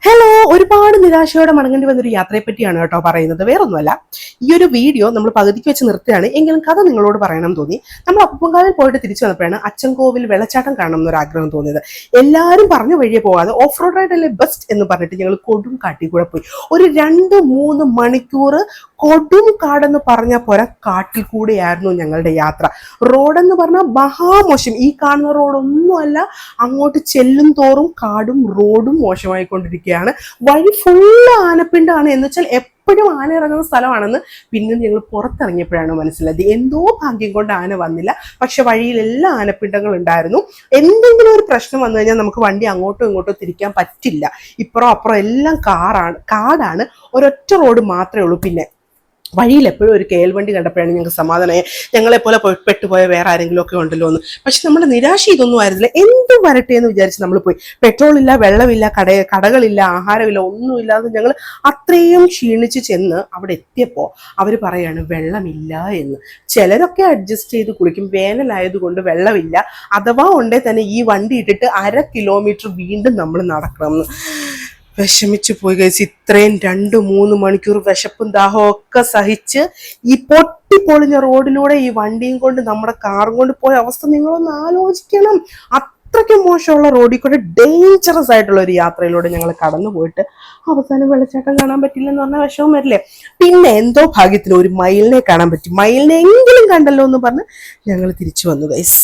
Hello, ഒരുപാട് നിരാശയോടെ മടങ്ങേണ്ടി വന്നൊരു യാത്രയെ പറ്റിയാണ് കേട്ടോ പറയുന്നത്. വേറൊന്നുമല്ല, ഈ ഒരു വീഡിയോ നമ്മൾ പകുതിക്ക് വെച്ച് നിർത്തുകയാണ്. എങ്കിലും കഥ നിങ്ങളോട് പറയണം തോന്നി. നമ്മൾ അപ്പുകാവിൽ പോയിട്ട് തിരിച്ചു വന്നപ്പോഴാണ് അച്ചൻകോവിൽ വെള്ളച്ചാട്ടം കാണണം എന്നൊരു ആഗ്രഹം തോന്നിയത്. എല്ലാവരും പറഞ്ഞു വഴിയെ പോകാതെ ഓഫ് റോഡ് റൈഡല്ലേ ബെസ്റ്റ് എന്ന് പറഞ്ഞിട്ട് ഞങ്ങൾ കൊടും കാട്ടിൽ കൂടെ പോയി. ഒരു 2-3 മണിക്കൂർ കൊടും കാടെന്ന് പറഞ്ഞാൽ പോരാ, കാട്ടിൽ കൂടെയായിരുന്നു ഞങ്ങളുടെ യാത്ര. റോഡെന്ന് പറഞ്ഞാൽ മഹാമോശം. ഈ കാണുന്ന റോഡൊന്നുമല്ല, അങ്ങോട്ട് ചെല്ലും തോറും കാടും റോഡും മോശമായിക്കൊണ്ടിരിക്കുകയാണ്. വഴി ഫുള്ള് ആനപ്പിണ്ടാണ്. എന്ന് വെച്ചാൽ എപ്പോഴും ആന ഇറങ്ങുന്ന സ്ഥലമാണെന്ന് പിന്നെ ഞങ്ങൾ പുറത്തിറങ്ങിയപ്പോഴാണ് മനസ്സിലായത്. എന്തോ ഭാഗ്യം കൊണ്ട് ആന വന്നില്ല, പക്ഷെ വഴിയിലെല്ലാം ആനപ്പിണ്ടങ്ങൾ ഉണ്ടായിരുന്നു. എന്തെങ്കിലും ഒരു പ്രശ്നം വന്നു കഴിഞ്ഞാൽ നമുക്ക് വണ്ടി അങ്ങോട്ടോ ഇങ്ങോട്ടോ തിരിക്കാൻ പറ്റില്ല. ഇപ്പുറം അപ്പുറം എല്ലാം കാടാണ്. ഒരൊറ്റ റോഡ് മാത്രമേ ഉള്ളൂ. പിന്നെ വഴിയിൽ എപ്പോഴും ഒരു കേൾവണ്ടി കണ്ടപ്പോഴാണ് ഞങ്ങൾക്ക് സമാധാനമായി, ഞങ്ങളെപ്പോലെ പെട്ടുപോയ വേറെ ആരെങ്കിലും ഒക്കെ ഉണ്ടല്ലോ എന്ന്. പക്ഷെ നമ്മുടെ നിരാശ ഇതൊന്നും ആയിരുന്നില്ല. എന്തും വരട്ടെ എന്ന് വിചാരിച്ച് നമ്മൾ പോയി. പെട്രോൾ ഇല്ല, വെള്ളമില്ല, കടകളില്ല, ആഹാരമില്ല, ഒന്നുമില്ലാതെ ഞങ്ങൾ അത്രയും ക്ഷീണിച്ച് ചെന്ന് അവിടെ എത്തിയപ്പോൾ അവർ പറയാണ് വെള്ളമില്ല എന്ന്. ചിലരൊക്കെ അഡ്ജസ്റ്റ് ചെയ്ത് കുളിക്കും, വേനലായതുകൊണ്ട് വെള്ളമില്ല. അഥവാ ഉണ്ടേ തന്നെ ഈ വണ്ടി ഇട്ടിട്ട് 1/2 കിലോമീറ്റർ വീണ്ടും നമ്മൾ നടക്കണം എന്ന്. വിഷമിച്ചു പോയി കഴിച്ച് ഇത്രയും 2-3 മണിക്കൂർ വിശപ്പും ദാഹവും ഒക്കെ സഹിച്ച് ഈ പൊട്ടിപ്പൊളിഞ്ഞ റോഡിലൂടെ ഈ വണ്ടിയും കൊണ്ട് നമ്മുടെ കാറും കൊണ്ട് പോയ അവസ്ഥ നിങ്ങളൊന്ന് ആലോചിക്കണം. അത്രയ്ക്ക് മോശമുള്ള റോഡിൽ കൂടെ ഡേഞ്ചറസ് ആയിട്ടുള്ള ഒരു യാത്രയിലൂടെ ഞങ്ങൾ കടന്നു പോയിട്ട് അവസാനം വെള്ളച്ചാട്ടം കാണാൻ പറ്റില്ലെന്ന് പറഞ്ഞാൽ വിഷമം വരില്ലേ. പിന്നെ എന്തോ ഭാഗ്യത്തിന് ഒരു മയിലിനെ കാണാൻ പറ്റി. മയിലിനെ എങ്കിലും കണ്ടല്ലോ എന്ന് പറഞ്ഞ് ഞങ്ങൾ തിരിച്ചു വന്നു ഗൈസ്.